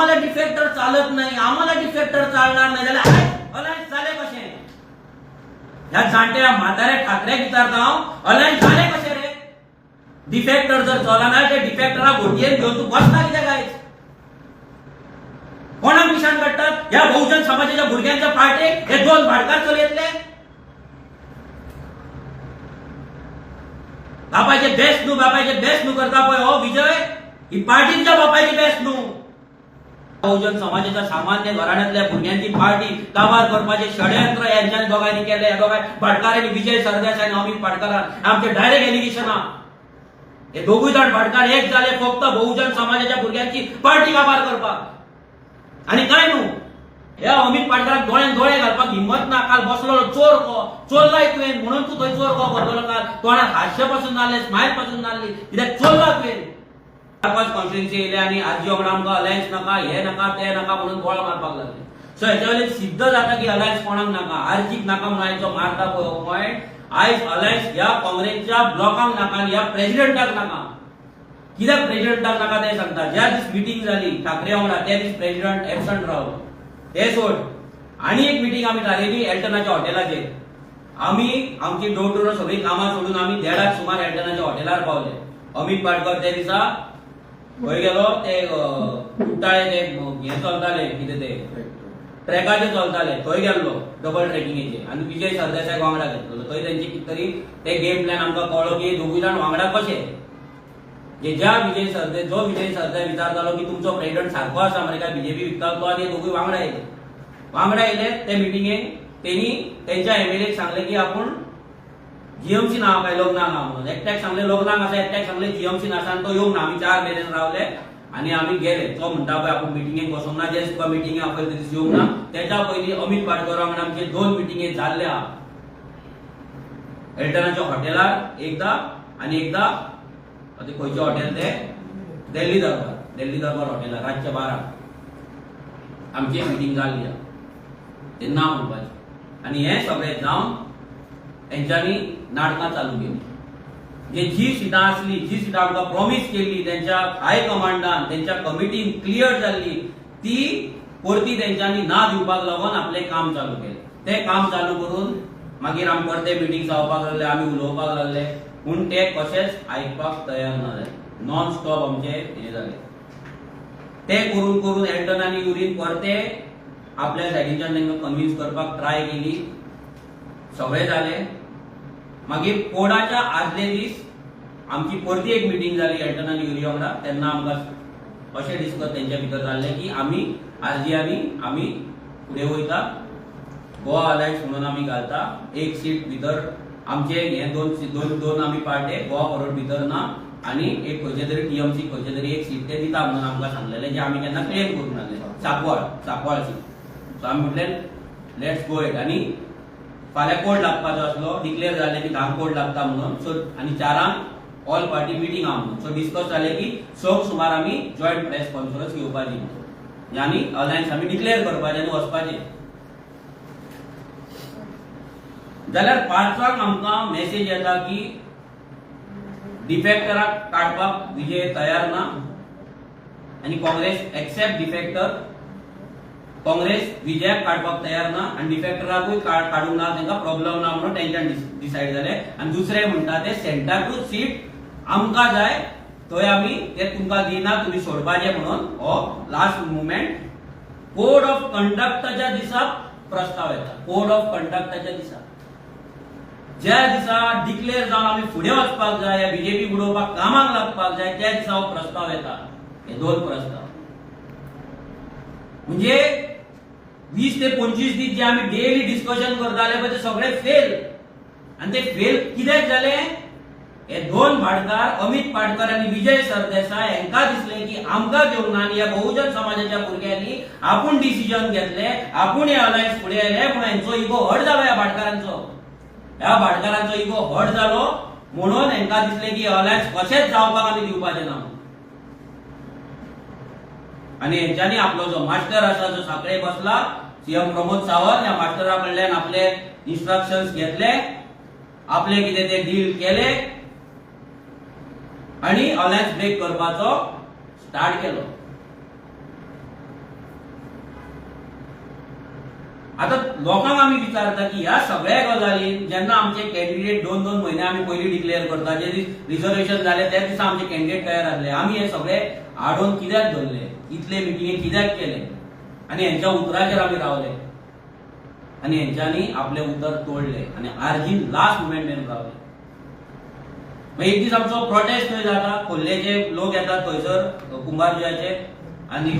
आम्हाला डिफेक्टर चालत नाही, आम्हाला डिफेक्टर चालणार नाही जाल्यार अलायन्स जाले कशें? ह्या जाणट्या म्हाताऱ्या ठाकरेक विचारता हांव, अलायन्स जाले कशें रे? डिफेक्टर जर चलना ते डिफेक्टराक घोटयेन घेवन तूं बसता कित्याक आयज? कोणाक निशाण काडटात? ह्या बहुजन समाजाच्या भुरग्यांच्या पार्टेक हे दोन भाडकार चलयतले? बापायचे बेस्ट न्हू करता पळय हो विजय, ही पार्टीच्या बापायची बेस्ट न्हू. बहुजन समाजाच्या सामान्य घराण्यांतल्या भुरग्यांची पार्टी काबार करपाचे षडयंत्र यांच्यानी दोघांनी केले. या दोघां भाटकारांनी, विजय सरदेसाय आणि अमित पाटकरान आमचे डायरेक्ट एलिगेशन हा. हे दोघूय जाण भाटकार एक झाले फक्त बहुजन समाजाच्या भुरग्यांची पार्टी काबार करपाक आणि काय न्हू. हे अमित पाटकराक दोळ्यान दोळे घालपाक हिम्मत ना. काल बसलो चोर गो चोरलाय तुवें म्हणून तूं थंय चोर गो भरलो. काल तोंडात हास्य पासून नासले, स्मायल पासून नासली, कित्याक चोरला तुवें. पाच कॉन्स्टिट्युएन्सी येयले आणि आजी वांगडा आमकां अलायन्स नाका, हे नाका, ते नाका म्हणून गोळ मारपाक लागले. सो हेच्या वयल्यान सिद्ध जाता की अलायन्स कोणाक नाका, आरजीक नाका म्हणून आयज जो मारता पळय हो पॉयंट, आयज अलायन्स ह्या काँग्रेसच्या ब्लॉकांक नाका आणि ह्या प्रेसिडेंटाक नाका. कित्याक प्रेसिडेंटाक नाका ते सांगता. ज्या दीस मिटींग जाली ठाकरे वांगडा त्या दीस प्रेसिडेंट एबसंट रावलो. ते सोड, आणि एक मिटींग आमी थारायली एल्टनाच्या हॉटेलाचेर. आमी आमची डोर टू डोर सगळी कामां सोडून आमी 1:30 सुमार एल्टनाच्या हॉटेलार पावले. अमित पाटकर त्या दिसा खंय गेलो, ते उटाळे ते हे चलताले, कितें ते ट्रॅकाचे चलताले, थंय गेल्लो डबल ट्रॅकिंगेचे आणि विजय सरदेसाय वांगडा घेतलो. थंय तेंची कितें तरी ते गेम प्लॅन आमकां कळलो की दोगूय जाण वांगडा कशे. जो विजय सरदेसाय विचारतालो की तुमचो प्रेसिडेंट सारको आसा मरे काय बीजेपी विकतालो तो, आणि दोगूय वांगडा येले ते मिटिंगेक. तेणी तेंच्या एमएलएक सांगले की आपूण जीएमसी ना काय लग्नाक ना म्हणून. एकट्याक सांगले लग्नाक आसा, एकट्याक सांगले जीएमसी आसा आणि तो येवंक ना. आमी 4 मेरेन रावले आणि आमी गेले. तो म्हणटा पळय आपूण मिटिंगेक बसोंक ना, जे तुका मिटिंगे आपयले ते दीस येवंक ना. तेच्या पयलीं अमित पाटकर वांगडा आमचे 2 मिटिंगे जाल्ले आहा. एल्टनाच्या हॉटेलार एकदा आणि एकदा ते खंयचे हॉटेल ते दिल्ली दरबार हॉटेलार रातच्या 12 आमची मिटिंग जाल्ली आहा. ते ना म्हणपाचें. आणि हे सगळें जावन तेंच्यांनी नाटकां चालू केली. जे जी सिटां आसली, जी सिटां आमकां प्रॉमिस केल्ली तेंच्या हाय कमांडान, तेंच्या कमिटीन क्लियर जाल्ली, ती परती तेंच्यांनी ना दिवपाक लागून आपलें काम चालू केलें. तें काम चालू करून मागीर आमी परते मिटींग जावपाक लागले, आमी उलोवपाक लागले, पूण ते कशेंच आयकपाक तयार ना जाले. नॉन स्टॉप आमचे हे जाले. ते करून करून एल्टन आनी युरीन परते आपल्या सायडीच्यान तांकां कन्विन्स करपाक ट्राय केली. सगळे जाले. मागीर कोडाच्या आदले दीस आमची परती एक मिटींग जाली एल्टन आनी युरी वांगडा. तेन्ना आमकां अशें डिस्कस तेंच्या भितर जाल्लें की आमी आरजीआनी आमी फुडें वयता, गोवा अलायन्स म्हणून आमी घालता. एक सीट भितर आमचे हे दोन आमी पार्टे गोवा फॉरवर्ड भितर ना आणि एक खंयचे तरी टीएमसी खंयचे तरी एक सीट ते दिता म्हणून आमकां सांगलेलें, जे आमी केन्ना क्लेम करूंक नासले. सांकवाळ सीट. सो आमी म्हटलें लेट्स गो इट. आणि फाल्यां कोड लागपाचो आसलो, डिक्लेअर जालें की 10 कोड लागता म्हणून. सो आनी 4 ऑल पार्टी मिटींग आहा म्हणून. सो डिस्कस जालें की 6 सुमार आमी जॉयंट प्रेस कॉन्फरन्स घेवपाची म्हणून, आनी अलायन्स आमी डिक्लेअर करपाचें आनी वचपाचें. जाल्यार 5 आमकां मेसेज येता की डिफेक्टराक काडपाक विजय तयार ना आणि काँग्रेस एक्सेप्ट डिफेक्टर. काँग्रेस विजयाक काडपाक तयार ना आणि डिफेक्टराकूय काडूंक ना, तांकां प्रॉब्लेम ना म्हणून तेंच्यान डिसायड जालें. आणि दुसरे म्हणटा ते सेंटरचो सीट आमकां जाय, थंय आमी ते तुमकां दिना, तुमी सोडपाचें म्हणून हो लास्ट मुवमेंट कोड ऑफ कंडक्टच्या दिसा प्रस्ताव येता. कोड ऑफ कंडक्टच्या दिसा ज्या दिसा डिक्लेअर जावन आमी फुडें वचपाक जाय, या बीजेपी बुडोवपाक कामाक लागपाक जाय, त्या दिसा हो प्रस्ताव येता. हे 2 प्रस्ताव म्हणजे 20 ते 25 दीस जे आमी डेली डिस्कशन करताले पळय ते सगळे फेल. आणि ते फेल कित्याक जाले? हे 2 भाटकार अमित पाटकर आणि विजय सरदेसाय हांकां दिसले की आमकां घेवंक ना आणि या बहुजन समाजाच्या भुरग्यांनी आपूण डिसिजन घेतले, आपूण हे अलायन्स फुडें आयले म्हणून हांचो इगो हट जालो. ह्या भाटकारांचो इगो हट जालो म्हणून हांकां दिसले की अलायन्स कशेंच जावपाक आमी दिवपाचें ना. आणि हेंच्यांनी आपलो जो मास्टर आसा, जो साखळे बसला, सीएम प्रमोद सावंत, ह्या मास्टरा कडल्यान आपले इन्स्ट्रक्शन्स घेतले, आपले कितें ते डील केले आणि अलायन्स ब्रेक करपाचो स्टार्ट केलो. आता लोकांक आम्ही विचारता की ह्या सगळ्या गजालीन जेन्ना आमचे कॅन्डिडेट 2-2 महिने आम्ही पयलीं डिक्लेअर करता, जे दीस रिझर्वेशन जाले त्या दिसा आमचे कॅन्डिडेट तयार जाले, आम्ही हे सगळे हाडून कित्याक धरले, इतले मिटिंगे कित्याक केले आणि यांच्या उतराचेर आम्ही रावले आणि यांच्यानी आपले उतर तोडले आणि आर्जीन लास्ट मुमेंट मेरेन रावले. मागीर एक दीस आमचो प्रोटेस्ट थंय जाता, खोर्लेचे लोक येतात थंयसर कुंभारजुव्याचे आणि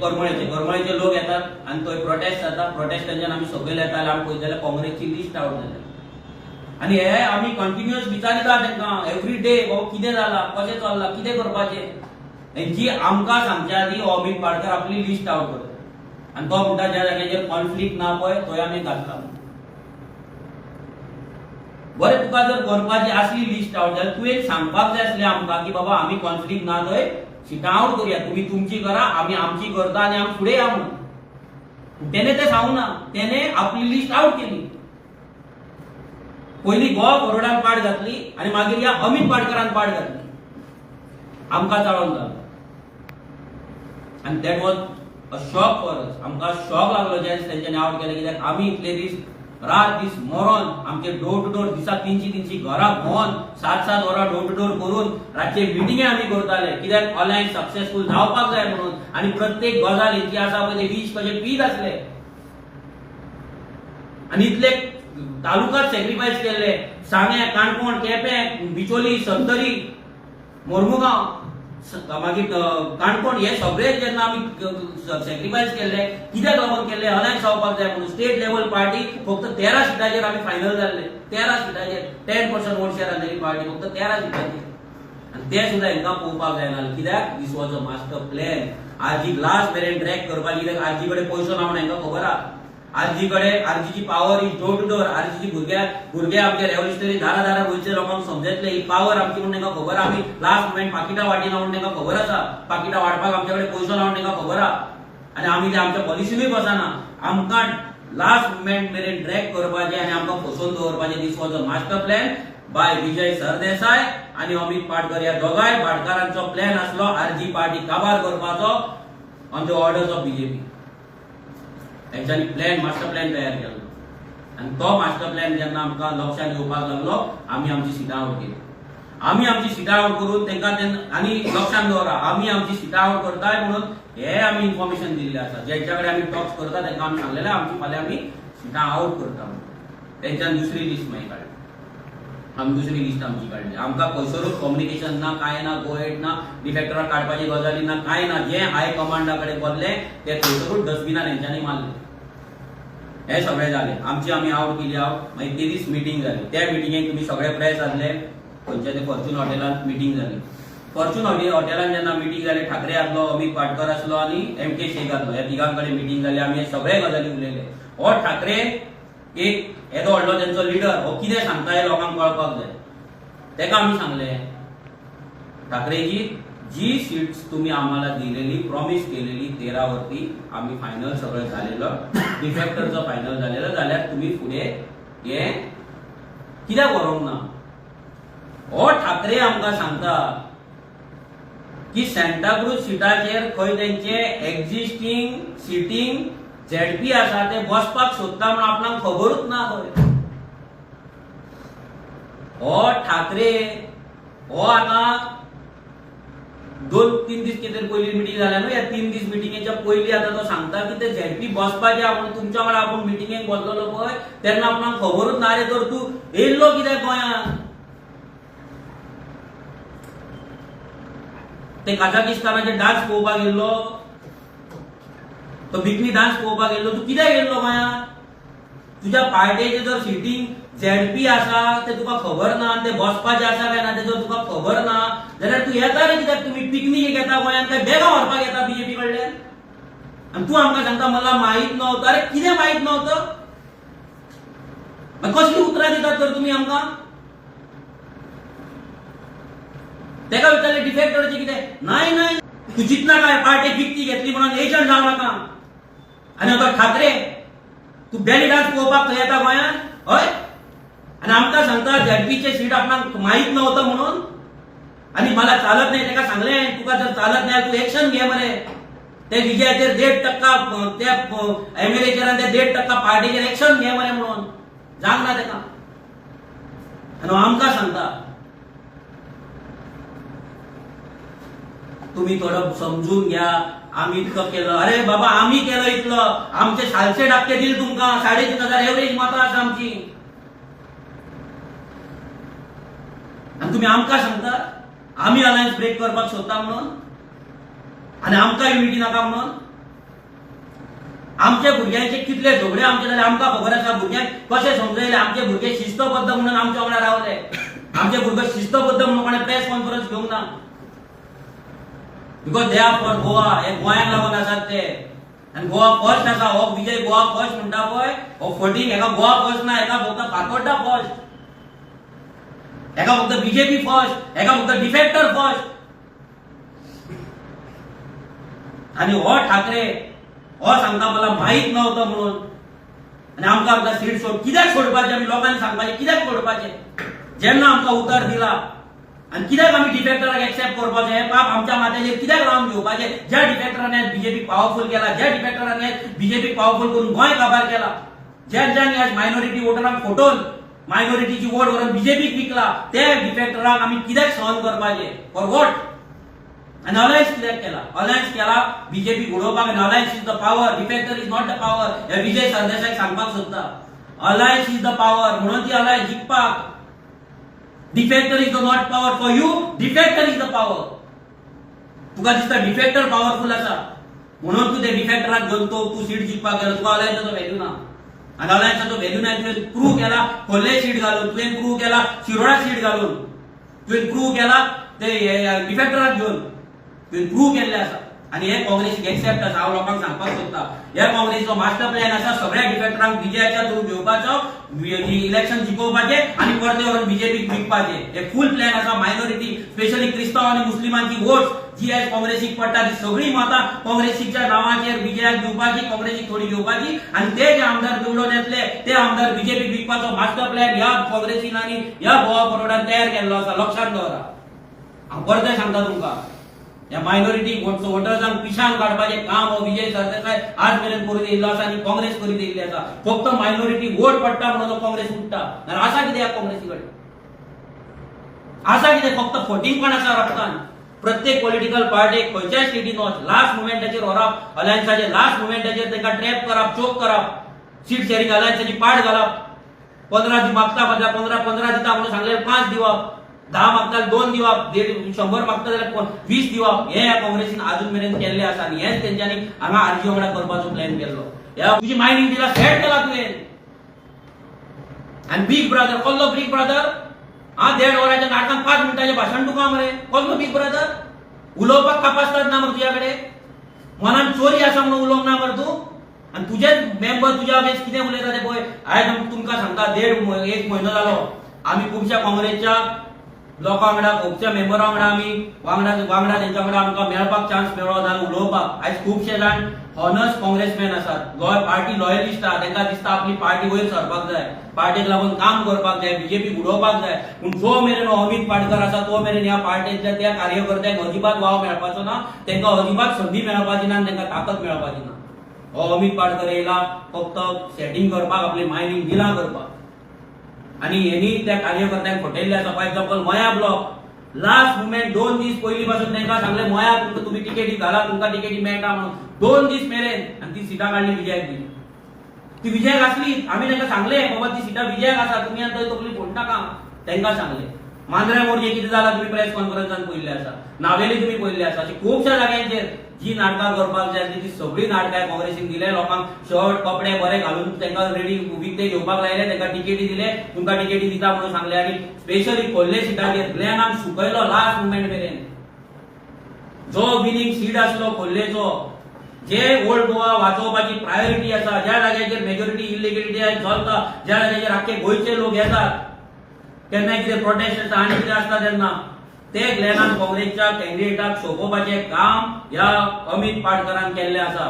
करमळेचे लोक येतात आणि थंय प्रोटेस्ट जाता. प्रोटेस्टांच्यान आमी सकयल येताले, आमी पळयत जाल्यार काँग्रेसची लिस्ट आवट जाली आणि हे आमी कंटिन्युअस विचारिता तांकां एवरी डे, बाबा कितें जाला, कशें चल्लां, कितें करपाचें. हेंची आमकां सांगच्या आदी हो अमित पाडकर आपली लिस्ट आवट करता आणि तो म्हणटा ज्या जाग्याचेर कॉन्फ्लिक्ट ना पळय थंय आमी घातला. बरें, तुका जर करपाची आसली लिस्ट आवट जाल्यार तूं एक सांगपाक जाय आसलें आमकां की बाबा आमी कॉन्फ्लिक्ट ना थंय सिटां आवट करुया, तुम्ही तुमची करा, आम्ही आमची करता आणि आम्ही फुडें या म्हणून. त्याने ते सांगू ना, त्याने आपली लिस्ट आउट केली. पयलीं गोवा फॉरवर्डान पाड घातली आणि मागीर या अमित पाडकरान पाड घातली. आमकां चाळोवन जालो आणि that was a shock for us. आमकां शॉक लागलो जेन्ना तेंच्यांनी आउट केलें, कित्याक आमी इतले दीस रात दीस मरोन आमचे डोर टू डोर दिसाक 300 घरां भोंवन 7-7 वरां डोर टू डोर करून रातचे मिटिंगे आमी करताले, कित्याक अलायन्स सक्सेसफुल जावपाक जाय म्हणून. आणि प्रत्येक गजाल जी आसा पळय ते वीज कशे पीत आसले आणि इतले तालुकात सॅक्रिफायस केले. सांगे, काणकोण, केपें, बिचोली, संतरी, मोर्मुगांव, मागीर काणकोण, हे सगळे जेन्ना आमी सॅक्रिफायस केले, कित्याक लागून केले, अलायन्स जावपाक जाय म्हणून. स्टेट लेवल पार्टी फक्त 13 सिटाचेर आमी फायनल जाल्ले, 13 सिटाचेर 10% वोट शेअर आसलेली पार्टी फक्त 13 सिटाचेर आणि ते सुद्धा हांकां पळोवपाक जायना. कित्याक this was a master plan. RG last मेरेन ट्रॅक करपाची, कित्याक आरजी कडेन पयसो ना म्हणून हांकां खबर आहा. आरजीची power is door to door. आरजीची भुरगे आमचे रेव्होल्युशनरी दारा गोंयच्या लोकांक समजतले ही पावर आमची म्हणून तांकां खबर आहा. आमी लास्ट मुमेंट पाकिटां वाटिना म्हणून तांकां खबर आसा. पाकिटां वाटपाक आमचे कडेन पयसो ना म्हणून तांकां खबर आहा आणि आमी ते आमच्या पॉलिसीनूय बसना. आमकां लास्ट मुमेंट मेरेन ट्रॅक करपाचें आणि आमकां फसोवन दवरपाचें. This was a master plan by Vijay Sardesai आणि अमित पाडकर. ह्या दोगांय भाटकारांचो प्लॅन आसलो आरजी पार्टी काबार करपाचो on the orders of BJP. त्यांच्यानी प्लॅन, मास्टर प्लॅन तयार केलो आणि तो मास्टर प्लॅन जेन्ना आमकां लक्षात येवपाक लागलो, आमी आमची सिटां आवट केली. आमी आमची सिटां आवट करून तांकां आनी लक्षात दवरा, आमी आमची सिटां आवट करताय म्हणून हे आमी इन्फॉर्मेशन दिल्लें आसा. जेंच्या कडेन आमी टॉक्स करता तांकां आमी सांगलेलें आमची फाल्यां आमी सिटां आवट करता म्हणून. तेंच्यान दुसरी लिस्ट मागीर काडली. आमी दुसरी लिस्ट आमची काडली. आमकां खंयसरूच कम्युनिकेशन ना, कांय ना, गोएट ना, डिफेक्टराक काडपाची गजाली ना, कांय ना. जे हाय कमांडा कडेन बसले ते खंयसरूच डस्टबिनान हेंच्यांनी मारले. हे सगळे जाले. आमी आवट केली आवट. मागीर ते दीस मिटींग जाली. त्या मिटिंगेक तुमी सगळे प्रेस आसले. खंयच्या ते फॉर्च्यून हॉटेलांत मिटींग जाली. फॉर्च्यून हॉटेलांत जेन्ना मिटींग जाली, ठाकरे आसलो, अमित पाडकर आसलो आणि एम.के. शेख आसलो. ह्या तिगां कडेन मिटींग जाली. आमी हे सगळे गजाली उलयले. हो ठाकरे एक येदो व्हडलो तेंचो लिडर, हो कितें सांगता हे लोकांक कळपाक जाय. तेका आमी सांगलें, ठाकरेजी, जी सीट्स तुम्ही आम्हाला दिलेली, प्रॉमिस केलेली 13 वरती आम्ही फायनल सगळं झालेलं, डिफेक्टरचं फायनल झालेलं, जाल्यार तुम्ही पुढे हे कित्याक व्हरोंक ना. हो ठाकरे आमकां सांगता की सांताक्रूज सिटाचेर खंय तेंचे एक्झिस्टिंग सिटींग झेडपी आसा ते बसपाक सोदता म्हणून आपणाक खबरूच ना. हो ठाकरे हो आता 2-3 दीस कितें पयली मिटींग जाल्या न्हू, ह्या 3 दीस मिटींगेच्या पयली आता तो सांगता की ते झेडपी बसपाचे म्हणून तुमच्या वांगडा आपूण मिटींगेक बसलोलो पळय तेन्ना आपणाक खबरूच ना रे. तर तूं येयल्लो कित्याक गोंयांत? ते काझाकिस्तानाचे डान्स पळोवपाक गेल्लो, तो बिकनी डान्स पळोवपाक गेल्लो, तूं कित्याक गेल्लो गोंयांत? तुज्या पार्टेचे जर सिटींग झेडपी आसा ते तुका खबर ना, ते बसपाचे आसा काय ना तेजो तुका खबर ना, जाल्यार तूं येता रे कित्याक? तुम्ही पिकनिकेक येता गोंयांत काय बेगा व्हरपाक येता बीजेपी कडल्यान? आणि तूं आमकां सांगता मला माहीत नव्हतं. अरे कितें माहीत नव्हतं? कसली उतरां दितात तर तुमी आमकां? तेका विचारले डिफेक्टरचे कितें? नाही नाही, तू जितना काय पार्टी फिक्ती घेतली म्हणून एजंट जावं नाका. आणि आता ठाकरे तू बॅली डान्स पळोवपाक खंय येता गोंयांत? हय, आणि आमकां सांगता झेडपीचे सीट आपणाक माहीत नव्हतं म्हणून. आणि मला चालत नाही, तेका सांगले तुका जर चालत नाही तू एक्शन घे मरे. ते विजयाचेर 1.5% त्या एमएलएचेर ते 1.5% पार्टीचेर एक्शन घे मरे म्हणून जांग ना तेका आणि आमकां सांगता तुम्ही थोडं समजून घ्या आम्ही इतकं केलं अरे बाबा आम्ही केलं इतलं आमचे 700% दिले तुमका 3,500 एव्हरेज मतां आसा आमची आणि तुम्ही आमकां सांगता आम्ही अलायन्स ब्रेक करपाक सोदता म्हणून आणि आमकां युनिटी नाका म्हणून आमच्या भुरग्यांचे कितले झगडे आमचे जाले आमकां खबर आसा भुरग्यांक कशें समजयले आमचे भुरगे शिस्तबद्ध म्हणून आमच्या वांगडा रावले आमचे भुरगे शिस्तबद्ध म्हणून कोणें प्रेस कॉन्फरन्स घेवंक ना because they are for Goa हे गोंयांक लागून आसात ते आणि गोवा फर्स्ट आसा हो विजय गोवा फर्स्ट म्हणटा पळय हो फटींग हेका गोवा फर्स्ट ना हेका फक्त फातोड्डा फर्स्ट हेका फक्त बीजेपी फर्स्ट हेका फक्त डिफेक्टर फर्स्ट आणि हो ठाकरे हो सांगता मला माहित नव्हतं म्हणून आणि आमकां सीट सोड कित्याक सोडपाचें आमी लोकांनी सांगपाचें कित्याक सोडपाचें जेन्ना आमकां उतर दिला आणि कित्याक आमी डिफेक्टराक एक्सेप्ट करपाचें हे पाप आमच्या माथ्याचेर कित्याक लावन घेवपाचें ज्या डिफेक्टरान बीजेपी पॉवरफुल केला ज्या डिफेक्टरान बीजेपी पॉवरफुल करून गोंय काबार केला ज्यांनी आज मायनॉरिटी वोटरांक फोटोवन मायनॉरिटीची वोट व्हरून बीजेपीक विकला ते डिफेक्टराक आमी कित्याक सहन करपाचें फॉर वॉट आणि अलायन्स कित्याक केला अलायन्स केला बीजेपी घडोवपाक आणि alliance is the power डिफेक्टर is not the power हे विजय सरदेसाईक सांगपाक सोदता अलायन्स इज द पॉवर म्हणून ती अलायन्स जिखपाक defector is the not power for you defector is the power तुका दिसता डिफेक्टर पॉवरफुल आसा म्हणून तू ते डिफेक्टराक घेवन तू सीट जिखपाक गेलो तुका अलायन्साचो व्हॅल्यू ना आणि अलायन्साचो व्हॅल्यू ना तुवें प्रूव्ह केला खोर्ले सीट घालून तुवें प्रूव्ह केला शिरोडा सीट घालून तुवें प्रूव्ह केला ते डिफेक्टराक घेवन तुवें प्रूव्ह केल्लें आसा आणि हे काँग्रेसीक एक्सेप्ट आसा हांव लोकांक सांगपाक सोदता ह्या काँग्रेसीचो मास्टर प्लॅन आसा सगळ्या डिफेक्टरांक विजयाच्या थ्रू घेवपाचो इलेक्शन जिखोवपाचे आणि परते व्हरून बीजेपीक विकपाचे हे फूल प्लॅन आसा मायनॉरिटी स्पेशली क्रिस्तांव आणि मुस्लिमांची वोट जी आज काँग्रेसीक पडटा ती सगळी मतां काँग्रेसीच्या नांवाचेर विजयाक दिवपाची काँग्रेसीक थोडी घेवपाची आणि ते जे आमदार निवडून येतले ते आमदार बीजेपीक विकपाचो मास्टर प्लॅन ह्या काँग्रेसीन आणि ह्या गोवा परोडान तयार केल्लो आसा लक्षात दवरा हांव परते सांगता तुमकां या मायनॉरिटी वोटर्सांक पिशान काडपाचें काम हो विजय सरदेसाय आज मेरेन करून येयल्लो आसा आणि काँग्रेस करीत येयल्ली आसा फक्त मायनॉरिटी वोट पडटा म्हणून तो काँग्रेस उठटा आनी आसा कितें ह्या काँग्रेसी कडेन आसा कितें फक्त फोटींगपण आसा रक्तान प्रत्येक पॉलिटिकल पार्टीक खंयच्याय स्टेटीन वच लास्ट मुमेंटाचेर व्हरप अलायन्साचे लास्ट मुमेंटाचेर तांकां ट्रॅप करप चोक करप सीट शेअरिंग अलायन्साची पाड घालप 15 मागता 15 दिता म्हणून सांगले 5 दिवप 10 मागता 2 दिवप 100 मागता जाल्यार 20 दिवप हे काँग्रेसीन अजून मेरेन केल्ले आसा आणि हेच तेंच्यांनी हांगा आरजी वांगडा करपाचो प्लॅन केल्लो ह्या तुजी मायनिंग दिला सेट केला तुवें आणि बिग ब्रदर कसलो बिग ब्रदर 1.5 वराच्या नाटकान 5 मिनिटांचें भाशण तुका मरे कसलो बिग ब्रदर उलोवपाक कापासतात ना मरे तुज्या कडेन मनान चोरी आसा म्हणून उलोवंक ना मरे तूं आणि तुजेच मेंबर तुज्या अगेन्स्ट कितें उलयता ते पळय आयज तुमकां सांगता 1.5 म्हयनो जालो आमी खुबशा काँग्रेसच्या लोकां वांगडा खुबशा मेंबरां वांगडा आमी वांगडा तेंच्या वांगडा आमकां मेळपाक चान्स मेळ्ळो जावन उलोवपाक आयज खुबशे जाण हॉनस्ट काँग्रेसमॅन आसात पार्टी लॉयलिस्ट आहा तांकां दिसता आपली पार्टी वयर सरपाक जाय पार्टीक लागून काम करपाक जाय बीजेपी उडोवपाक जाय पूण जो मेरेन अमित पाटकर आसा तो मेरेन ह्या पार्टीच्या त्या कार्यकर्त्यांक अजिबात वाव मेळपाचो ना तांकां अजिबात संदी मेळपाची ना आनी तांकां ताकद मेळपाची ना हो अमित पाटकर येयला फक्त सेटिंग करपाक आपली मायनिंग दिलां करपाक आणि हेनी त्या कार्यकर्त्यांक फटयल्ले आसा फॉर एक्झाम्पल मया ब्लॉक लास्ट मुमेंट 2 दीस पयलीं पासून तांकां सांगले मया तुमी टिकेटी घाला तुमकां टिकेटी मेळटा म्हणून 2 दीस मेरेन आनी ती सिटां काडली विजयाक दिली ती विजयाक आसली आमी तांकां सांगले बाबा ती सिटां विजयाक आसा तुमी आतां तकली फोड नाका तांकां सांगले मांद्रे मोरजे कितें जालां तुमी प्रेस कॉन्फरन्सान पळयल्ले आसा नावेली तुमी पळयल्ले आसा अशी खुबशा जाग्यांचेर जी नाटकां करपाक जाय ती सगळी नाटकां काँग्रेसीन दिले लोकांक शर्ट कपडे बरे घालून तांकां रेडी विकते घेवपाक लायले तांकां टिकेटी दिले तुमकां टिकेटी दिता म्हणून सांगले आनी स्पेशली खोर्ले सिटाचेर ग्लॅनाक सुकयलो लास्ट मुमेंट मेरेन जो विनिंग सीट आसलो खोर्लेचो जे ओल्ड गोवा वाचोवपाची प्रायोरिटी आसा ज्या जाग्याचेर मेजॉरिटी इलिगेलिटी चलता ज्या जाग्याचेर आख्खे गोंयचे लोक येतात केन्ना कितें प्रोटेस्ट आसता आनी कितें आसता तेन्ना ते ग्लॅनान काँग्रेसच्या कॅन्डिडेटाक सोपोवपाचें काम ह्या अमित पाटकरान केल्लें आसा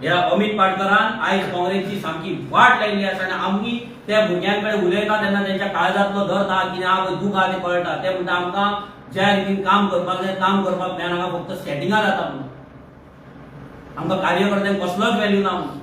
ह्या अमित पाटकरान आयज काँग्रेसची सामकी वाट लायिल्ली आसा आनी आमी त्या भुरग्यांकडे उलयता तेन्ना तेंच्या काळजांतलो दर्द आहा कितें आहा दूख आहा तें कळटा ते म्हणटा आमकां ज्या रितीन काम करपाक जाय काम करपाक मेळना फक्त सेटिंगार जाता म्हणून आमकां कार्यकर्त्यांक कसलोच व्हॅल्यू ना म्हणून